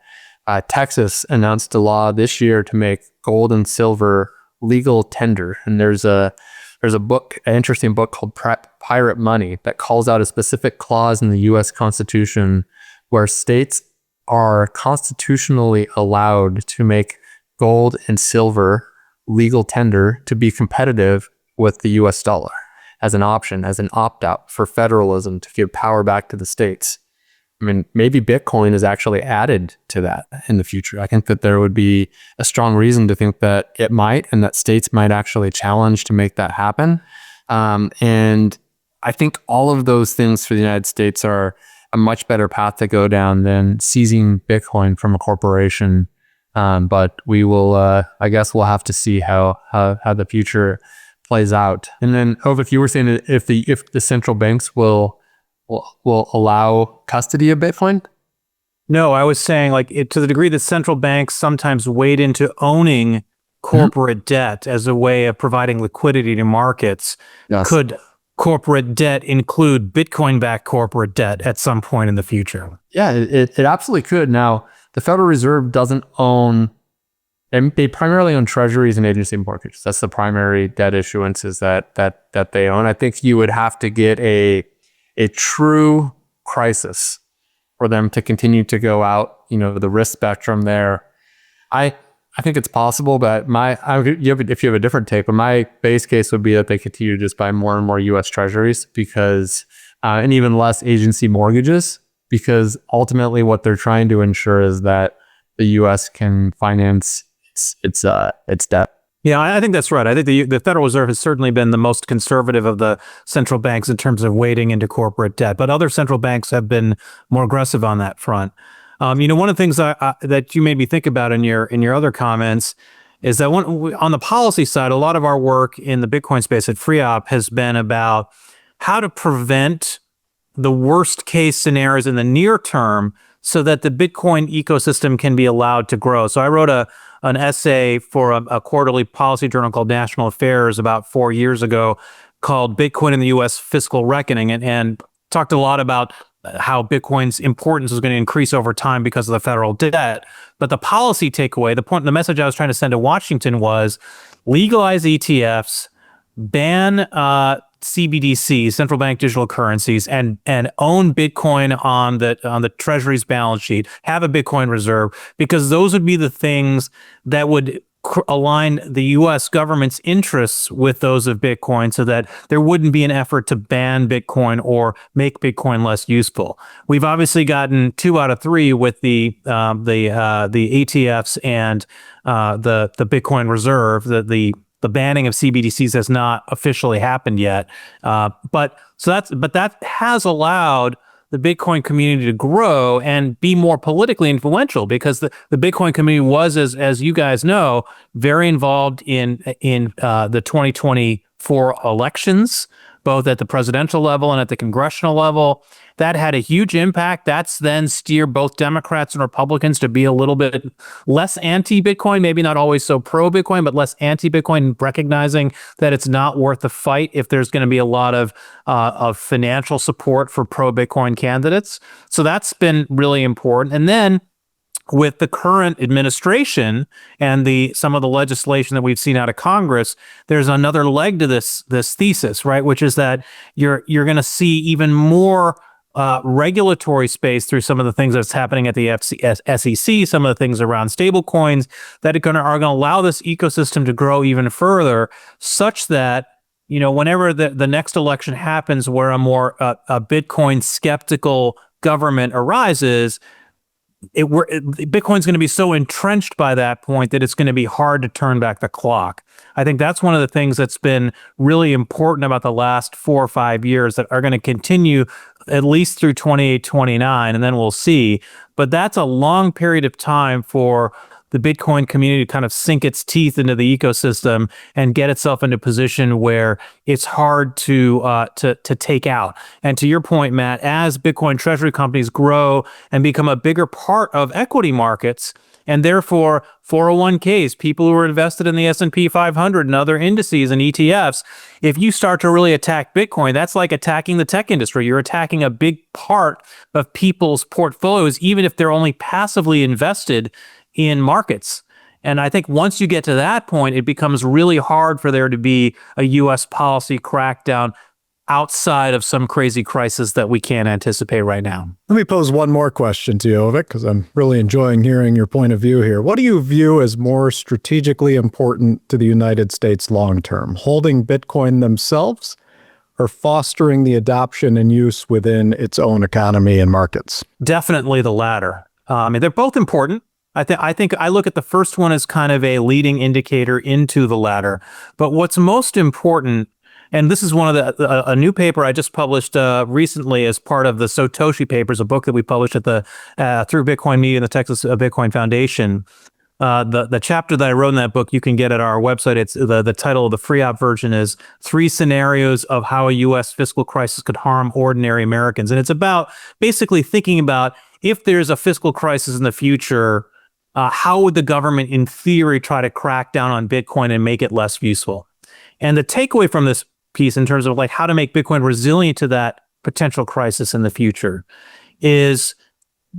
Texas announced a law this year to make gold and silver legal tender, and there's a book, an interesting book called Pirate Money that calls out a specific clause in the U.S. Constitution where states are constitutionally allowed to make gold and silver legal tender to be competitive with the US dollar as an option, as an opt-out for federalism to give power back to the states. I mean, maybe Bitcoin is actually added to that in the future. I think that there would be a strong reason to think that it might, and that states might actually challenge to make that happen. And I think all of those things for the United States are a much better path to go down than seizing Bitcoin from a corporation. But we will, I guess we'll have to see how the future plays out. And then, Ovik, you were saying that if the central banks will allow custody of Bitcoin? No, I was saying to the degree that central banks sometimes wade into owning corporate debt as a way of providing liquidity to markets. Yes. Could corporate debt include Bitcoin-backed corporate debt at some point in the future? Yeah, it absolutely could. Now, the Federal Reserve doesn't own, they primarily own treasuries and agency mortgages. That's the primary debt issuances that they own. I think you would have to get a true crisis for them to continue to go out, the risk spectrum there. I think it's possible, but if you have a different take, but my base case would be that they continue to just buy more and more U.S. treasuries because, and even less agency mortgages, because ultimately what they're trying to ensure is that the U.S. can finance its debt. Yeah, I think that's right. I think the Federal Reserve has certainly been the most conservative of the central banks in terms of wading into corporate debt, but other central banks have been more aggressive on that front. One of the things that you made me think about in your other comments is that on the policy side, a lot of our work in the Bitcoin space at FreeOp has been about how to prevent the worst case scenarios in the near term so that the Bitcoin ecosystem can be allowed to grow. So I wrote an essay for a quarterly policy journal called National Affairs about 4 years ago called Bitcoin in the U.S. Fiscal Reckoning, and talked a lot about how Bitcoin's importance is going to increase over time because of the federal debt. But the policy takeaway, the message I was trying to send to Washington was legalize ETFs, ban CBDCs, central bank digital currencies, and own Bitcoin on the Treasury's balance sheet, have a Bitcoin reserve, because those would be the things that would align the U.S. government's interests with those of Bitcoin so that there wouldn't be an effort to ban Bitcoin or make Bitcoin less useful. We've obviously gotten 2 out of 3 with the ETFs and the Bitcoin reserve. The banning of CBDCs has not officially happened yet, but that has allowed the Bitcoin community to grow and be more politically influential, because the Bitcoin community was, as you guys know, very involved in the 2024 elections, both at the presidential level and at the congressional level. That had a huge impact. That's then steered both Democrats and Republicans to be a little bit less anti-Bitcoin, maybe not always so pro-Bitcoin, but less anti-Bitcoin, recognizing that it's not worth the fight if there's going to be a lot of financial support for pro-Bitcoin candidates. So that's been really important. And then with the current administration and some of the legislation that we've seen out of Congress, there's another leg to this thesis, right? Which is that you're going to see even more regulatory space through some of the things that's happening at the SEC, some of the things around stable coins that are going to allow this ecosystem to grow even further, such that whenever the next election happens where a more a Bitcoin skeptical government arises, Bitcoin's going to be so entrenched by that point that it's going to be hard to turn back the clock. I think that's one of the things that's been really important about the last 4 or 5 years that are going to continue at least through 28, 29, and then we'll see. But that's a long period of time for the Bitcoin community to kind of sink its teeth into the ecosystem and get itself into a position where it's hard to take out. And to your point, Matt, as Bitcoin treasury companies grow and become a bigger part of equity markets, and therefore 401ks, people who are invested in the S&P 500 and other indices and ETFs, if you start to really attack Bitcoin, that's like attacking the tech industry. You're attacking a big part of people's portfolios, even if they're only passively invested in markets. And I think once you get to that point, it becomes really hard for there to be a U.S. policy crackdown outside of some crazy crisis that we can't anticipate right now. Let me pose one more question to you, Ovik, because I'm really enjoying hearing your point of view here. What do you view as more strategically important to the United States long term, holding Bitcoin themselves or fostering the adoption and use within its own economy and markets? Definitely the latter. I mean, they're both important. I think I look at the first one as kind of a leading indicator into the latter. But what's most important, and this is one of a new paper I just published recently as part of the Satoshi Papers, a book that we published at the through Bitcoin Media and the Texas Bitcoin Foundation. The chapter that I wrote in that book you can get at our website. It's the title of the free app version is 3 Scenarios of How a U.S. Fiscal Crisis Could Harm Ordinary Americans. And it's about basically thinking about if there's a fiscal crisis in the future, how would the government in theory try to crack down on Bitcoin and make it less useful? And the takeaway from this piece in terms of like how to make Bitcoin resilient to that potential crisis in the future is,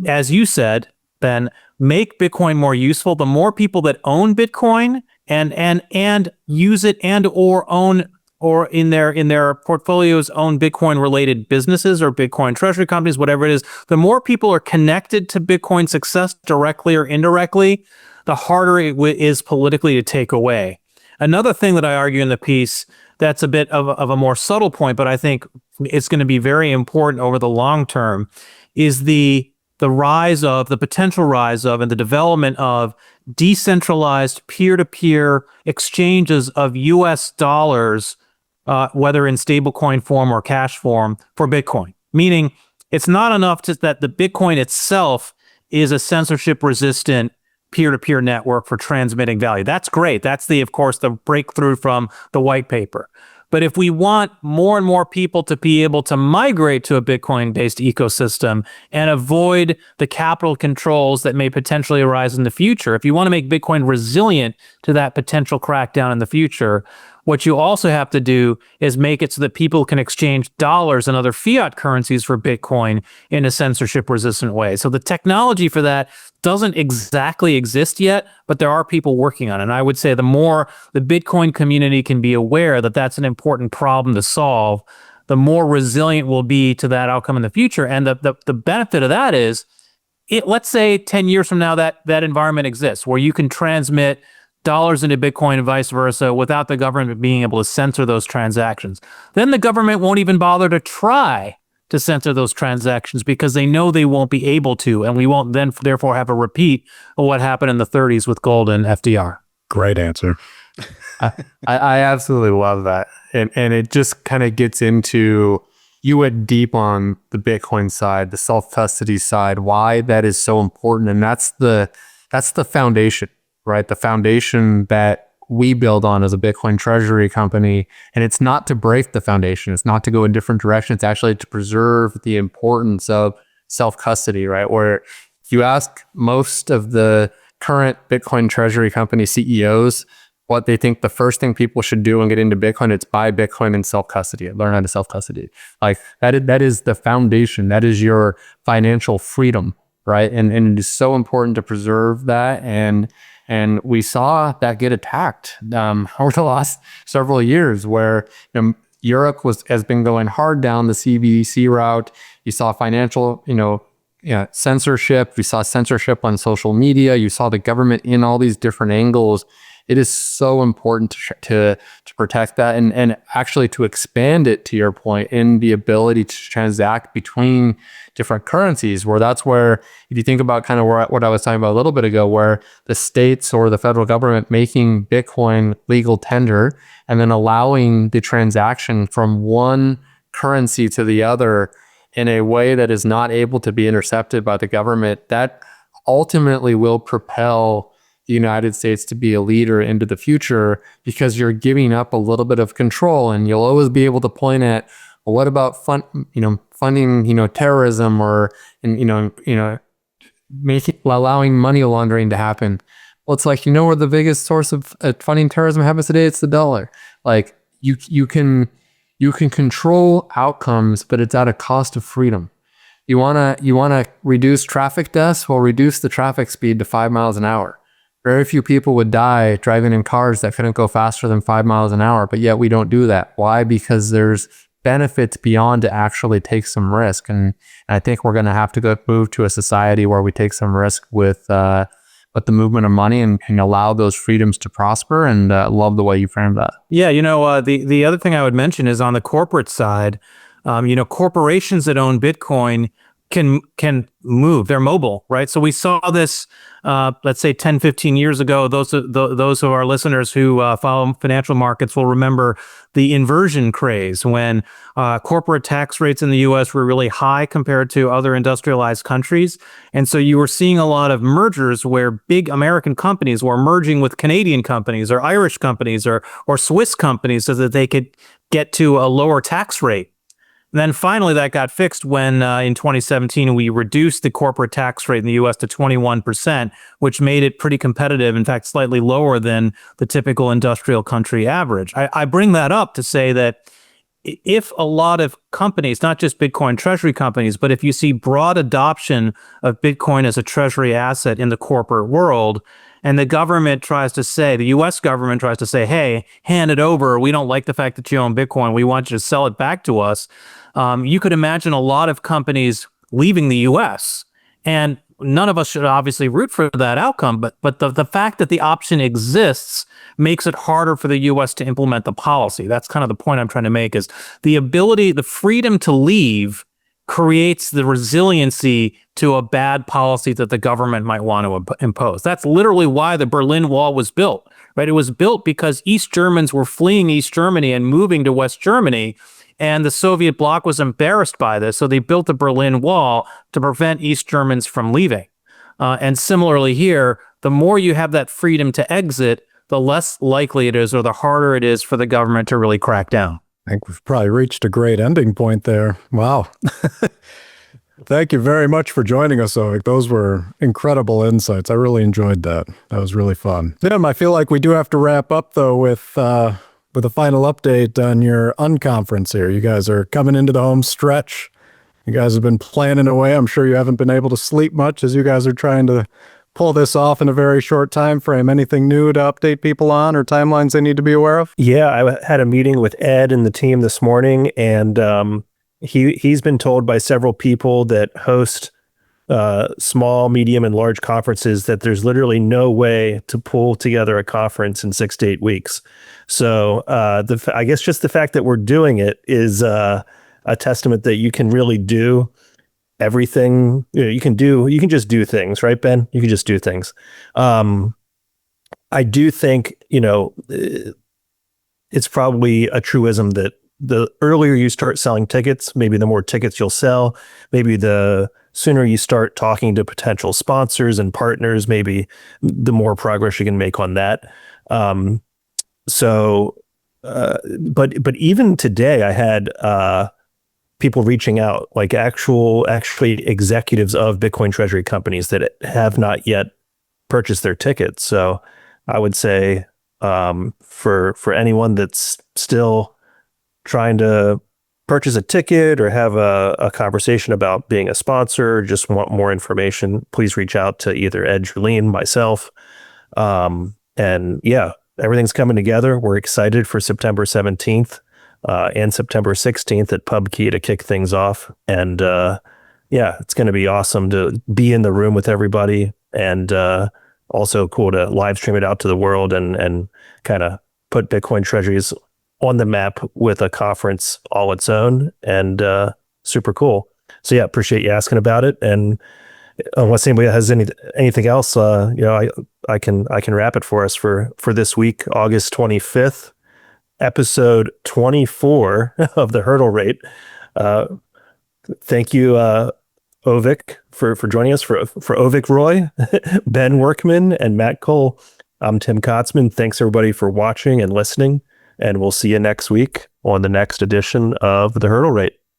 as you said, Ben, make Bitcoin more useful. The more people that own Bitcoin and use it and or own or in their portfolios own Bitcoin related businesses or Bitcoin treasury companies, whatever it is, the more people are connected to Bitcoin success directly or indirectly, the harder it is politically to take away. Another thing that I argue in the piece that's a bit of a more subtle point, but I think it's going to be very important over the long term, is the potential rise of and the development of decentralized peer-to-peer exchanges of US dollars, whether in stablecoin form or cash form, for Bitcoin. Meaning it's not enough just that the Bitcoin itself is a censorship-resistant peer-to-peer network for transmitting value. That's great. That's of course, the breakthrough from the white paper. But if we want more and more people to be able to migrate to a Bitcoin-based ecosystem and avoid the capital controls that may potentially arise in the future, if you want to make Bitcoin resilient to that potential crackdown in the future, what you also have to do is make it so that people can exchange dollars and other fiat currencies for Bitcoin in a censorship-resistant way. So the technology for that doesn't exactly exist yet, but there are people working on it. And I would say the more the Bitcoin community can be aware that that's an important problem to solve, the more resilient we'll be to that outcome in the future. And the benefit of that is, let's say 10 years from now that environment exists where you can transmit dollars into Bitcoin and vice versa without the government being able to censor those transactions. Then the government won't even bother to try to censor those transactions because they know they won't be able to, and we won't then therefore have a repeat of what happened in the 30s with gold and FDR. Great answer. I absolutely love that. And it just kind of gets into, you went deep on the Bitcoin side, the self-custody side, why that is so important. And that's the foundation, right? The foundation that we build on as a Bitcoin treasury company. And it's not to break the foundation. It's not to go a different direction. It's actually to preserve the importance of self-custody, right? Where if you ask most of the current Bitcoin treasury company CEOs what they think the first thing people should do and get into Bitcoin, it's buy Bitcoin and self-custody it. Learn how to self-custody. Like that is the foundation. That is your financial freedom, right? And it is so important to preserve that. And we saw that get attacked over the last several years, where Europe has been going hard down the CBDC route. You saw financial, censorship. We saw censorship on social media. You saw the government in all these different angles. It is so important to protect that and actually to expand it, to your point, in the ability to transact between different currencies, where that's where, if you think about kind of what I was talking about a little bit ago, where the states or the federal government making Bitcoin legal tender and then allowing the transaction from one currency to the other in a way that is not able to be intercepted by the government, that ultimately will propel the United States to be a leader into the future, because you're giving up a little bit of control. And you'll always be able to point at, well, what about funding terrorism, or allowing money laundering to happen? Well, it's like, where the biggest source of funding terrorism happens today? It's the dollar. Like you can control outcomes, but it's at a cost of freedom. You wanna reduce traffic deaths? Well, reduce the traffic speed to 5 miles an hour. Very few people would die driving in cars that couldn't go faster than 5 miles an hour, but yet we don't do that. Why? Because there's benefits beyond to actually take some risk. And I think we're going to have to move to a society where we take some risk with the movement of money and allow those freedoms to prosper. And love the way you framed that. Yeah, the other thing I would mention is on the corporate side, corporations that own Bitcoin can move. They're mobile, right? So we saw this, let's say 10, 15 years ago. Those of our listeners who follow financial markets will remember the inversion craze when corporate tax rates in the U.S. were really high compared to other industrialized countries. And so you were seeing a lot of mergers where big American companies were merging with Canadian companies or Irish companies or Swiss companies so that they could get to a lower tax rate. And then finally, that got fixed when in 2017, we reduced the corporate tax rate in the U.S. to 21%, which made it pretty competitive, in fact, slightly lower than the typical industrial country average. I bring that up to say that if a lot of companies, not just Bitcoin treasury companies, but if you see broad adoption of Bitcoin as a treasury asset in the corporate world, and the U.S. government tries to say, hey, hand it over. We don't like the fact that you own Bitcoin. We want you to sell it back to us. You could imagine a lot of companies leaving the U.S. And none of us should obviously root for that outcome. But the fact that the option exists makes it harder for the U.S. to implement the policy. That's kind of the point I'm trying to make, is the freedom to leave creates the resiliency to a bad policy that the government might want to impose. That's literally why the Berlin Wall was built, right? It was built because East Germans were fleeing East Germany and moving to West Germany, and the Soviet bloc was embarrassed by this, so they built the Berlin Wall to prevent East Germans from leaving. And similarly here, the more you have that freedom to exit, the less likely it is, or the harder it is for the government to really crack down. I think we've probably reached a great ending point there. Wow. Thank you very much for joining us, Ovik. Those were incredible insights. I really enjoyed that. That was really fun. Tim, I feel like we do have to wrap up, though, with a final update on your unconference here. You guys are coming into the home stretch. You guys have been planning away. I'm sure you haven't been able to sleep much as you guys are trying to pull this off in a very short time frame. Anything new to update people on, or timelines they need to be aware of? Yeah, I had a meeting with Ed and the team this morning, and he's been told by several people that host small, medium, and large conferences that there's literally no way to pull together a conference in 6 to 8 weeks. So I guess just the fact that we're doing it is a testament that you can really do everything. You can just do things, right, Ben? You can just do things. I do think, it's probably a truism that the earlier you start selling tickets, maybe the more tickets you'll sell, maybe the sooner you start talking to potential sponsors and partners, maybe the more progress you can make on that. But even today I had, people reaching out, like actually executives of Bitcoin treasury companies that have not yet purchased their tickets. So I would say for anyone that's still trying to purchase a ticket or have a conversation about being a sponsor, just want more information, please reach out to either Ed, Julene, myself. And yeah, everything's coming together. We're excited for September 17th. And September 16th at PubKey to kick things off. And yeah, it's going to be awesome to be in the room with everybody, and also cool to live stream it out to the world and kind of put Bitcoin treasuries on the map with a conference all its own, and super cool. So yeah, appreciate you asking about it. And unless anybody has anything else, I can wrap it for us for this week, August 25th. Episode 24 of the Hurdle Rate. Thank you, Ovik, for joining us. For Ovik Roy, Ben Workman, and Matt Cole, I'm Tim Kotzman. Thanks everybody for watching and listening, and we'll see you next week on the next edition of the Hurdle Rate.